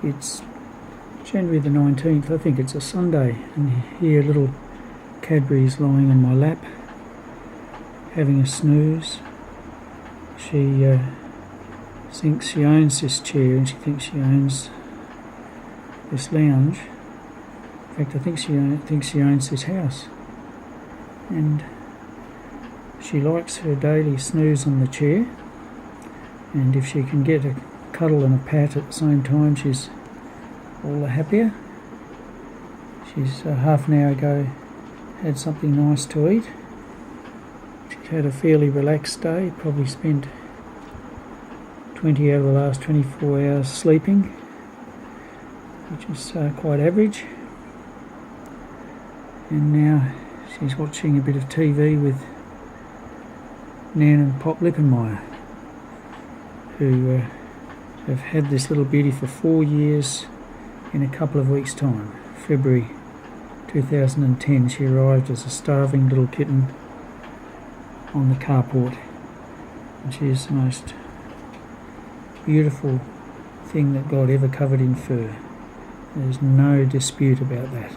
It's January the 19th, I think it's a Sunday, and here little Cadbury is lying on my lap, having a snooze. She thinks she owns this chair, and she thinks she owns this lounge. In fact, I think she thinks she owns this house. And she likes her daily snooze on the chair, and if she can get a cuddle and a pat at the same time, she's all the happier. She's half an hour ago had something nice to eat. She's had a fairly relaxed day, probably spent 20 out of the last 24 hours sleeping, which is quite average. And now she's watching a bit of TV with Nan and Pop Lippenmeyer, who have had this little beauty for 4 years in a couple of weeks' time. February 2010 she arrived as a starving little kitten on the carport, and she is the most beautiful thing that God ever covered in fur. There's no dispute about that.